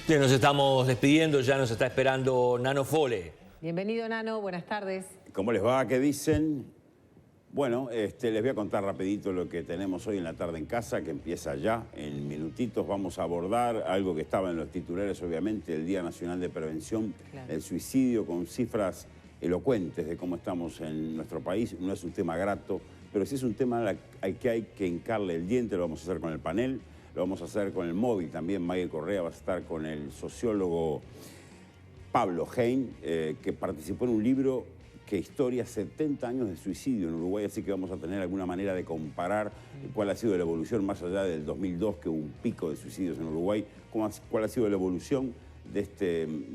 Bien, nos estamos despidiendo, ya nos está esperando Nano Fole. Bienvenido, Nano, buenas tardes. ¿Cómo les va? ¿Qué dicen? Bueno, les voy a contar rapidito lo que tenemos hoy en la tarde en casa, que empieza ya. En minutitos vamos a abordar algo que estaba en los titulares, obviamente, el Día Nacional de Prevención del Suicidio, con cifras elocuentes de cómo estamos en nuestro país. No es un tema grato, pero sí es un tema al que hay que hincarle el diente. Lo vamos a hacer con el panel, lo vamos a hacer con el móvil también. Maggie Correa va a estar con el sociólogo Pablo Heyn, que participó en un libro que historia 70 años de suicidio en Uruguay, así que vamos a tener alguna manera de comparar cuál ha sido la evolución más allá del 2002, que hubo un pico de suicidios en Uruguay, cuál ha sido la evolución de esta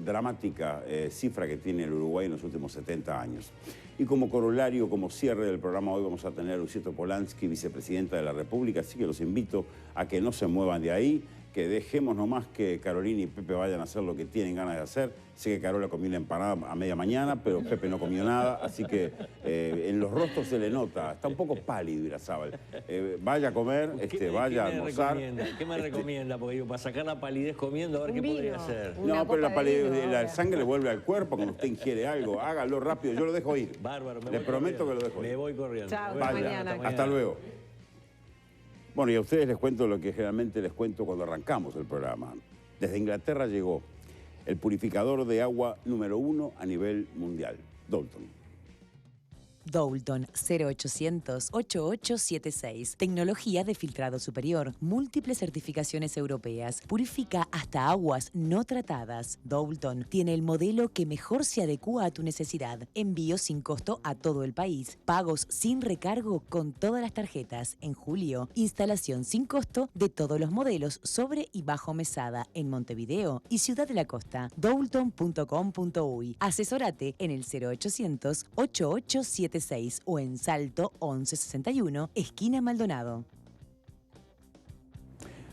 dramática cifra que tiene el Uruguay en los últimos 70 años. Y como corolario, como cierre del programa, hoy vamos a tener a Lucieta Polansky, vicepresidenta de la República, así que los invito a que no se muevan de ahí, que dejemos nomás que Carolina y Pepe vayan a hacer lo que tienen ganas de hacer. Sé que Carola comió una empanada a media mañana, pero Pepe no comió nada, así que en los rostros se le nota. Está un poco pálido Irazábal. Vaya a comer, vaya a almorzar. ¿Qué me recomienda? Porque digo, para sacar la palidez comiendo, a ver qué podría hacer. No, pero la sangre le vuelve al cuerpo cuando usted ingiere algo. Hágalo rápido, yo lo dejo ir. Bárbaro, le prometo que lo dejo ir. Me voy corriendo. Chao, vaya, hasta luego. Bueno, y a ustedes les cuento lo que generalmente les cuento cuando arrancamos el programa. Desde Inglaterra llegó el purificador de agua número 1 a nivel mundial, Doulton. Doulton 0800 8876. Tecnología de filtrado superior. Múltiples certificaciones europeas. Purifica hasta aguas no tratadas. Doulton tiene el modelo que mejor se adecúa a tu necesidad. Envío sin costo a todo el país. Pagos sin recargo con todas las tarjetas. En julio, instalación sin costo de todos los modelos sobre y bajo mesada en Montevideo y Ciudad de la Costa. Doulton.com.uy. Asesórate en el 0800 8876 o en Salto 1161, esquina Maldonado.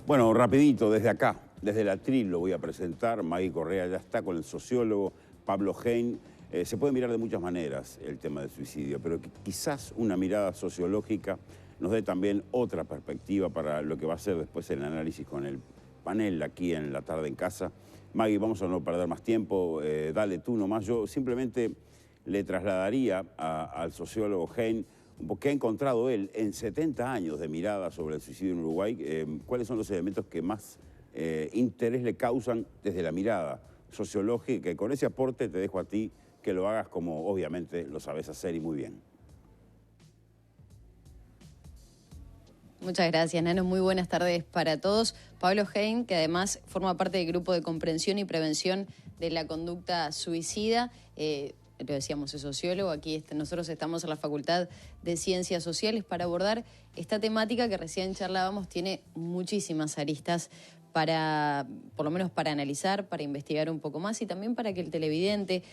Bueno, rapidito, desde acá, desde la Atril lo voy a presentar. Maggie Correa ya está con el sociólogo Pablo Heyn. Se puede mirar de muchas maneras el tema del suicidio, pero quizás una mirada sociológica nos dé también otra perspectiva para lo que va a ser después el análisis con el panel aquí en la tarde en casa. Maggie, vamos a no perder más tiempo, dale tú nomás. Yo simplemente le trasladaría al sociólogo Heyn, porque ha encontrado él en 70 años de mirada sobre el suicidio en Uruguay, cuáles son los elementos que más interés le causan desde la mirada sociológica, y con ese aporte te dejo a ti que lo hagas como obviamente lo sabes hacer y muy bien. Muchas gracias, Nano. Muy buenas tardes para todos. Pablo Heyn, que además forma parte del Grupo de Comprensión y Prevención de la Conducta Suicida, lo decíamos, es sociólogo. Aquí nosotros estamos en la Facultad de Ciencias Sociales para abordar esta temática que recién charlábamos. Tiene muchísimas aristas para, por lo menos para analizar, para investigar un poco más y también para que el televidente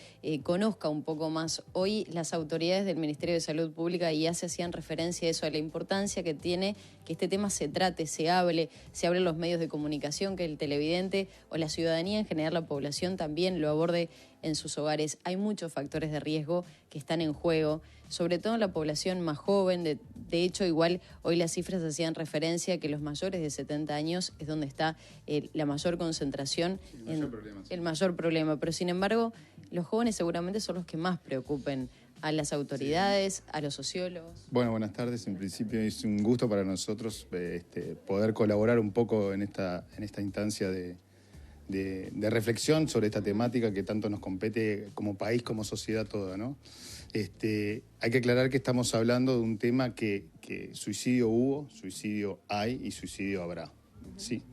conozca un poco más. Hoy las autoridades del Ministerio de Salud Pública ya se hacían referencia a eso, a la importancia que tiene que este tema se trate, se hable en los medios de comunicación, que el televidente o la ciudadanía en general, la población también lo aborde en sus hogares. Hay muchos factores de riesgo que están en juego, sobre todo en la población más joven. De hecho, igual hoy las cifras hacían referencia a que los mayores de 70 años es donde está la mayor concentración, el mayor problema. Pero sin embargo, los jóvenes seguramente son los que más preocupen a las autoridades, a los sociólogos. Bueno, buenas tardes. En principio es un gusto para nosotros poder colaborar un poco en esta instancia de reflexión sobre esta temática que tanto nos compete como país, como sociedad toda, ¿no? Hay que aclarar que estamos hablando de un tema que suicidio hubo, suicidio hay y suicidio habrá, ¿sí?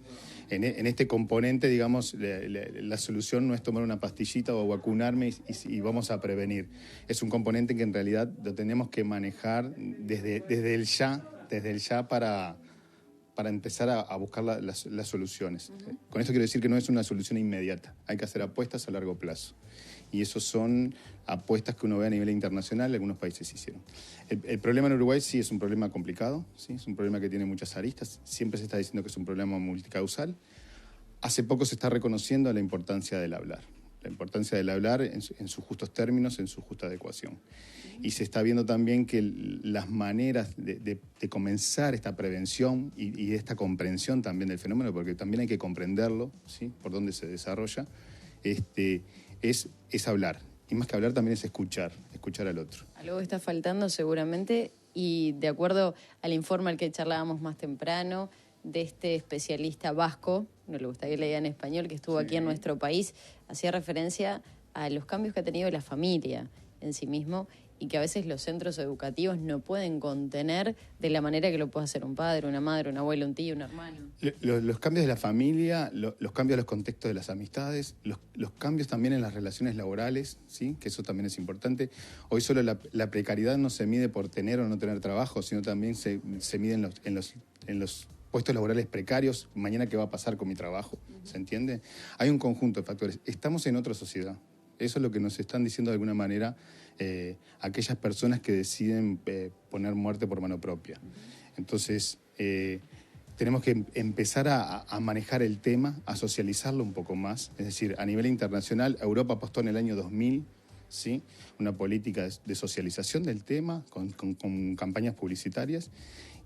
En este componente, digamos, la solución no es tomar una pastillita o vacunarme y vamos a prevenir. Es un componente que en realidad lo tenemos que manejar desde el ya para empezar a buscar las soluciones. Con esto quiero decir que no es una solución inmediata. Hay que hacer apuestas a largo plazo. Y eso son apuestas que uno ve a nivel internacional, algunos países hicieron. El problema en Uruguay sí es un problema complicado, ¿sí? Es un problema que tiene muchas aristas. Siempre se está diciendo que es un problema multicausal. Hace poco se está reconociendo la importancia del hablar. la importancia del hablar en sus justos términos, en su justa adecuación. Y se está viendo también que las maneras de comenzar esta prevención y esta comprensión también del fenómeno, porque también hay que comprenderlo, ¿sí? Por dónde se desarrolla, es hablar. Y más que hablar también es escuchar al otro. Algo está faltando seguramente, y de acuerdo al informe al que charlábamos más temprano, de este especialista vasco, no le gustaría que le diga en español, que estuvo aquí en nuestro país, hacía referencia a los cambios que ha tenido la familia en sí mismo, y que a veces los centros educativos no pueden contener de la manera que lo puede hacer un padre, una madre, un abuelo, un tío, un hermano. Los cambios de la familia, los cambios de los contextos de las amistades, los cambios también en las relaciones laborales, ¿sí? Que eso también es importante. Hoy solo la precariedad no se mide por tener o no tener trabajo, sino también se mide en los puestos laborales precarios. Mañana, ¿qué va a pasar con mi trabajo? ¿Se entiende? Hay un conjunto de factores. Estamos en otra sociedad. Eso es lo que nos están diciendo de alguna manera aquellas personas que deciden poner muerte por mano propia. Entonces, tenemos que empezar a manejar el tema, a socializarlo un poco más. Es decir, a nivel internacional, Europa apostó en el año 2000, ¿sí? Una política de socialización del tema, con campañas publicitarias.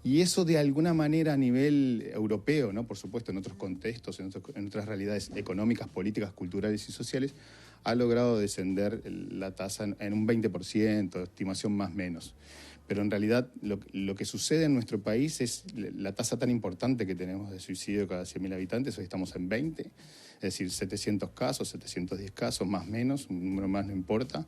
Y eso de alguna manera a nivel europeo, ¿no? Por supuesto en otros contextos, en otras realidades económicas, políticas, culturales y sociales, ha logrado descender la tasa en un 20%, estimación más o menos. Pero en realidad lo que sucede en nuestro país es la tasa tan importante que tenemos de suicidio cada 100.000 habitantes, hoy estamos en 20, es decir, 700 casos, 710 casos, más o menos, un número más no importa.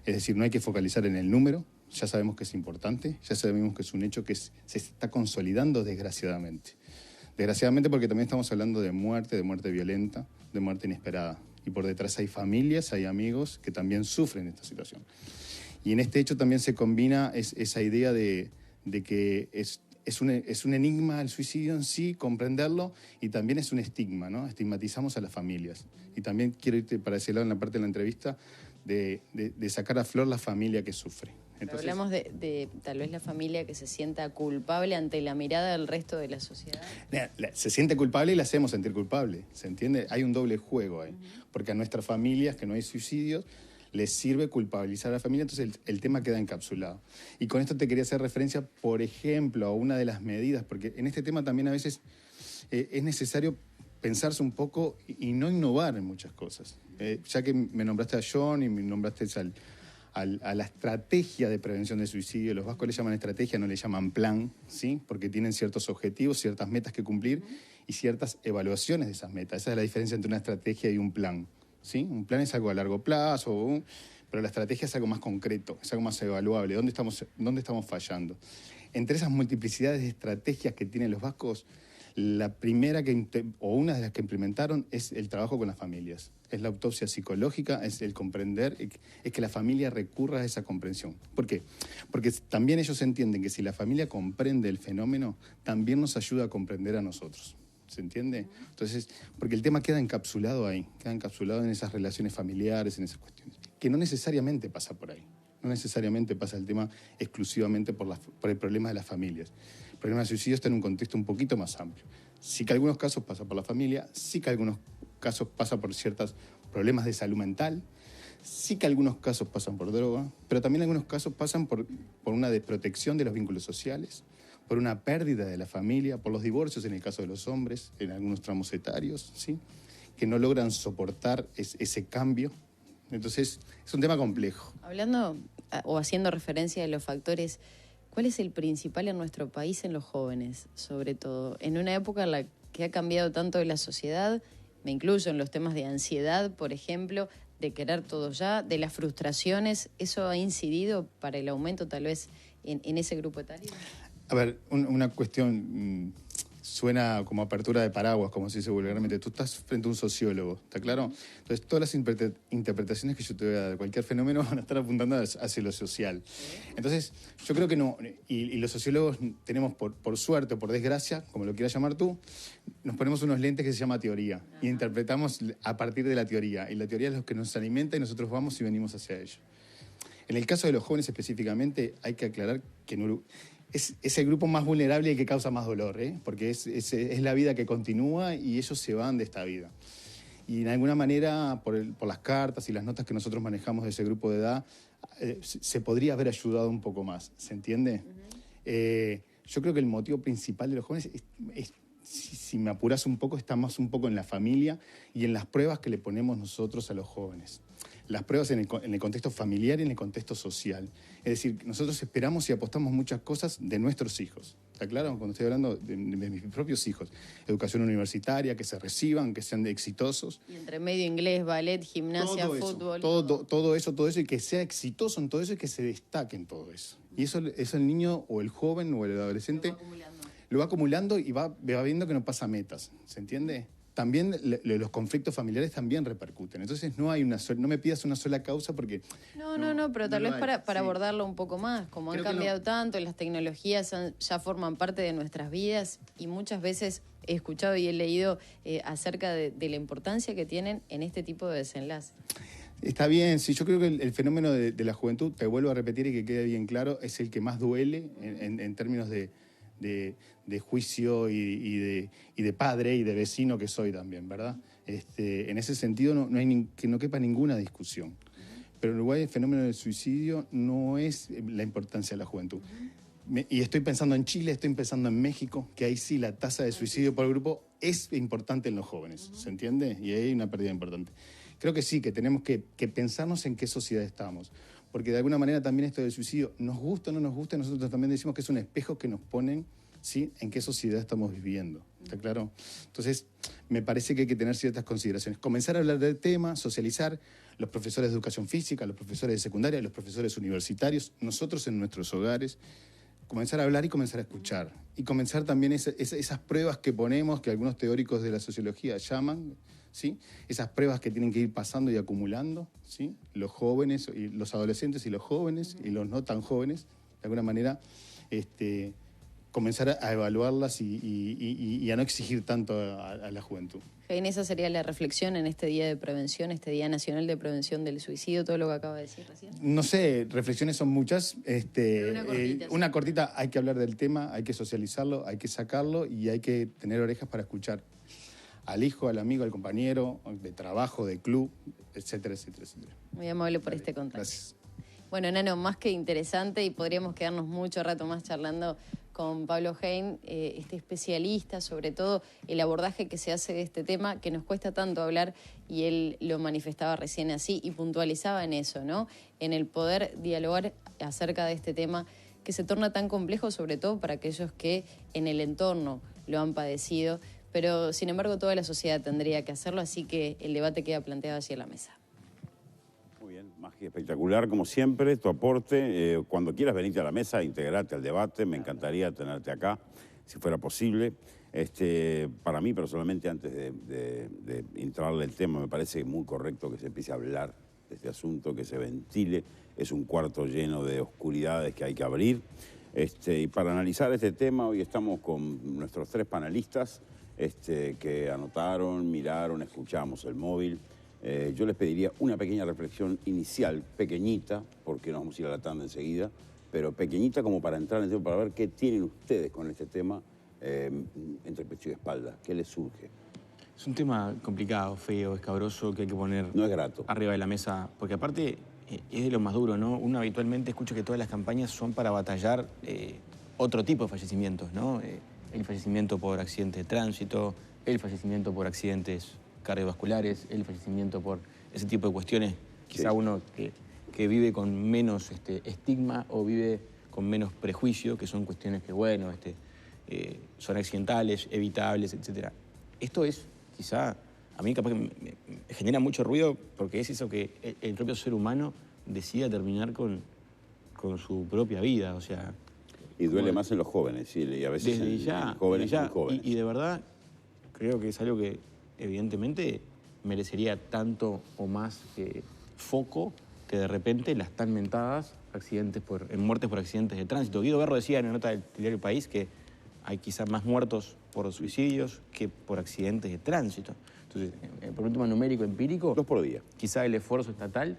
Es decir, no hay que focalizar en el número, ya sabemos que es importante, ya sabemos que es un hecho que se está consolidando desgraciadamente. Desgraciadamente porque también estamos hablando de muerte violenta, de muerte inesperada. Y por detrás hay familias, hay amigos que también sufren esta situación. Y en este hecho también se combina esa idea de que es un enigma el suicidio en sí, comprenderlo, y también es un estigma, ¿no? Estigmatizamos a las familias. Y también quiero irte para ese lado en la parte de la entrevista de sacar a flor la familia que sufre. Entonces, hablamos de tal vez la familia que se sienta culpable ante la mirada del resto de la sociedad. Se siente culpable y la hacemos sentir culpable, ¿se entiende? Hay un doble juego ahí, porque a nuestras familias, que no hay suicidios, les sirve culpabilizar a la familia, entonces el tema queda encapsulado. Y con esto te quería hacer referencia, por ejemplo, a una de las medidas, porque en este tema también a veces es necesario pensarse un poco y no innovar en muchas cosas. Ya que me nombraste a John y me nombraste a la estrategia de prevención del suicidio. Los vascos le llaman estrategia, no le llaman plan, ¿sí? Porque tienen ciertos objetivos, ciertas metas que cumplir y ciertas evaluaciones de esas metas. Esa es la diferencia entre una estrategia y un plan, ¿sí? Un plan es algo a largo plazo, pero la estrategia es algo más concreto, es algo más evaluable. ¿Dónde estamos fallando? Entre esas multiplicidades de estrategias que tienen los vascos, la primera o una de las que implementaron es el trabajo con las familias. Es la autopsia psicológica, es el comprender, es que la familia recurra a esa comprensión. ¿Por qué? Porque también ellos entienden que si la familia comprende el fenómeno, también nos ayuda a comprender a nosotros. ¿Se entiende? Entonces, porque el tema queda encapsulado ahí, queda encapsulado en esas relaciones familiares, en esas cuestiones, que no necesariamente pasa por ahí. No necesariamente pasa el tema exclusivamente por el problema de las familias. El problema del suicidio está en un contexto un poquito más amplio. Sí que algunos casos pasa por la familia, sí que algunos casos pasa por ciertos problemas de salud mental, sí que algunos casos pasan por droga, pero también algunos casos pasan por una desprotección de los vínculos sociales, por una pérdida de la familia, por los divorcios en el caso de los hombres, en algunos tramos etarios, ¿sí? Que no logran soportar ese cambio. Entonces, es un tema complejo. Hablando o haciendo referencia a los factores, ¿cuál es el principal en nuestro país en los jóvenes, sobre todo? En una época en la que ha cambiado tanto la sociedad, me incluyo en los temas de ansiedad, por ejemplo, de querer todo ya, de las frustraciones, ¿eso ha incidido para el aumento tal vez en ese grupo etario? A ver, una cuestión suena como apertura de paraguas, como se dice vulgarmente. Tú estás frente a un sociólogo, ¿está claro? Entonces, todas las interpretaciones que yo te voy a dar de cualquier fenómeno van a estar apuntando hacia lo social. Entonces, yo creo que no, y los sociólogos tenemos, por suerte o por desgracia, como lo quieras llamar tú, nos ponemos unos lentes que se llama teoría, y interpretamos a partir de la teoría, y la teoría es lo que nos alimenta y nosotros vamos y venimos hacia ello. En el caso de los jóvenes específicamente, hay que aclarar que es el grupo más vulnerable y el que causa más dolor, porque es la vida que continúa y ellos se van de esta vida. Y de alguna manera, por las cartas y las notas que nosotros manejamos de ese grupo de edad, se podría haber ayudado un poco más, ¿se entiende? Yo creo que el motivo principal de los jóvenes si me apuras un poco, está más un poco en la familia y en las pruebas que le ponemos nosotros a los jóvenes. Las pruebas en el contexto familiar y en el contexto social. Es decir, nosotros esperamos y apostamos muchas cosas de nuestros hijos. ¿Está claro? Cuando estoy hablando de mis propios hijos. Educación universitaria, que se reciban, que sean exitosos. Y entre medio inglés, ballet, gimnasia, fútbol. Todo eso, y que sea exitoso en todo eso y que se destaque en todo eso. Y eso el niño o el joven o el adolescente lo va acumulando y va viendo que no pasa metas. ¿Se entiende? También los conflictos familiares también repercuten. Entonces no me pidas una sola causa porque... No, pero tal vez para abordarlo un poco más. Como han cambiado tanto, las tecnologías ya forman parte de nuestras vidas y muchas veces he escuchado y he leído acerca de la importancia que tienen en este tipo de desenlace. Está bien, sí, yo creo que el fenómeno de la juventud, te vuelvo a repetir y que quede bien claro, es el que más duele en términos de juicio y de padre y de vecino que soy también, ¿verdad? En ese sentido que no quepa ninguna discusión. Pero en Uruguay el fenómeno del suicidio no es la importancia de la juventud. Y estoy pensando en Chile, estoy pensando en México, que ahí sí la tasa de suicidio por grupo es importante en los jóvenes, ¿se entiende? Y ahí hay una pérdida importante. Creo que sí, que tenemos que pensarnos en qué sociedad estamos. Porque de alguna manera también esto del suicidio, nos gusta o no nos gusta, nosotros también decimos que es un espejo que nos ponen, ¿sí?, en qué sociedad estamos viviendo. ¿Está claro? Entonces, me parece que hay que tener ciertas consideraciones. Comenzar a hablar del tema, socializar, los profesores de educación física, los profesores de secundaria, los profesores universitarios, nosotros en nuestros hogares, comenzar a hablar y comenzar a escuchar. Y comenzar también esas pruebas que ponemos, que algunos teóricos de la sociología llaman, ¿sí?, esas pruebas que tienen que ir pasando y acumulando, ¿sí?, los jóvenes, y los adolescentes y los jóvenes, y los no tan jóvenes, de alguna manera, comenzar a evaluarlas y a no exigir tanto a la juventud. Jaime, esa sería la reflexión en este Día de Prevención, este Día Nacional de Prevención del Suicidio, todo lo que acaba de decir recién. No sé, reflexiones son muchas. Una cortita, hay que hablar del tema, hay que socializarlo, hay que sacarlo y hay que tener orejas para escuchar al hijo, al amigo, al compañero, de trabajo, de club, etcétera, etcétera, etcétera. Muy amable por este contacto. Gracias. Bueno, Nano, más que interesante y podríamos quedarnos mucho rato más charlando con Pablo Heyn, este especialista, sobre todo el abordaje que se hace de este tema, que nos cuesta tanto hablar, y él lo manifestaba recién así y puntualizaba en eso, ¿no? En el poder dialogar acerca de este tema que se torna tan complejo, sobre todo para aquellos que en el entorno lo han padecido, pero sin embargo toda la sociedad tendría que hacerlo, así que el debate queda planteado así en la mesa. Más que espectacular, como siempre, tu aporte. Cuando quieras venirte a la mesa, integrarte al debate, me encantaría tenerte acá, si fuera posible. Para mí, personalmente, antes de entrarle el tema, me parece muy correcto que se empiece a hablar de este asunto, que se ventile. Es un cuarto lleno de oscuridades que hay que abrir. Y para analizar este tema, hoy estamos con nuestros 3 panelistas que anotaron, miraron, escuchamos el móvil. Yo les pediría una pequeña reflexión inicial, pequeñita, porque nos vamos a ir a la tanda enseguida, pero pequeñita como para entrar en el tema, para ver qué tienen ustedes con este tema entre pecho y espalda, qué les surge. Es un tema complicado, feo, escabroso, que hay que poner no es grato. Arriba de la mesa, porque aparte es de lo más duro, ¿no? Uno habitualmente escucha que todas las campañas son para batallar otro tipo de fallecimientos, ¿no? El fallecimiento por accidente de tránsito, el fallecimiento por accidentes cardiovasculares, el fallecimiento por ese tipo de cuestiones, quizá uno que vive con menos estigma o vive con menos prejuicio, que son cuestiones que, bueno, son accidentales, evitables, etc. Esto es, quizá, a mí capaz que me genera mucho ruido porque es eso que el propio ser humano decida terminar con su propia vida, o sea... Y duele más en los jóvenes, sí, y a veces desde ya, en jóvenes desde ya, muy jóvenes. Y de verdad, creo que es algo que evidentemente merecería tanto o más foco que de repente las tan mentadas muertes por accidentes de tránsito. Guido Berro decía en la nota del diario El País que hay quizás más muertos por suicidios que por accidentes de tránsito. Entonces, por un tema numérico, empírico... 2 por día. Quizá el esfuerzo estatal...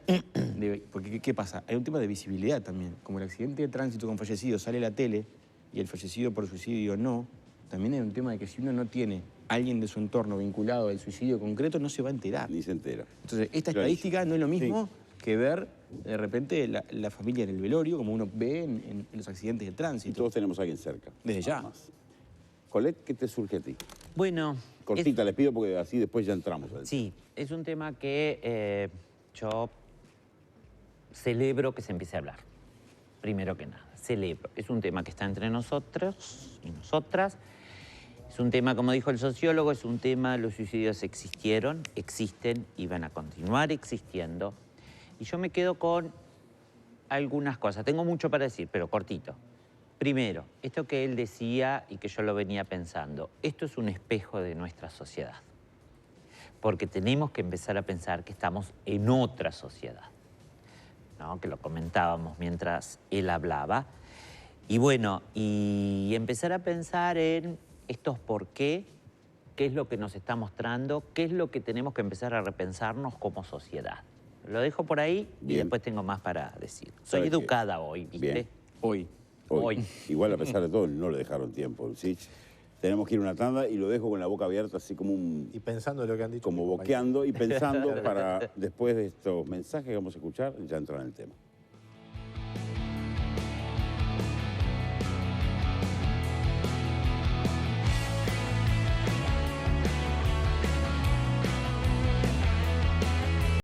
porque, ¿qué pasa? Hay un tema de visibilidad también. Como el accidente de tránsito con fallecido sale a la tele y el fallecido por suicidio no, también hay un tema de que si uno no tiene alguien de su entorno vinculado al suicidio concreto no se va a enterar. Ni se entera. Entonces, esta Clarísimo. estadística no es lo mismo que ver de repente la familia en el velorio, como uno ve en los accidentes de Y tránsito. todos tenemos a alguien cerca. Desde nada ya. más. Colette, ¿qué te surge a ti? Bueno, Cortita, les pido porque así después ya entramos. sí, es un tema que yo celebro que se empiece a hablar. Primero que nada, celebro. Es un tema que está entre nosotros y nosotras. Es un tema, como dijo el sociólogo, es un tema, los suicidios existieron, existen y van a continuar existiendo. Y yo me quedo con algunas cosas. Tengo mucho para decir, pero cortito. Primero, esto que él decía y que yo lo venía pensando, esto es un espejo de nuestra sociedad. Porque tenemos que empezar a pensar que estamos en otra sociedad, ¿no? Que lo comentábamos mientras él hablaba. Y bueno, y empezar a pensar en estos por qué es lo que nos está mostrando, qué es lo que tenemos que empezar a repensarnos como sociedad. Lo dejo por ahí y Bien. después tengo más para decir. Soy ¿Sabe qué? educada hoy, ¿viste? Bien. Hoy. Hoy. Igual, a pesar de todo, no le dejaron tiempo, ¿sí? Tenemos que ir a una tanda y lo dejo con la boca abierta, así como Y pensando en lo que han dicho. como mis compañeros. boqueando y pensando para, después de estos mensajes que vamos a escuchar, ya entrar en el tema.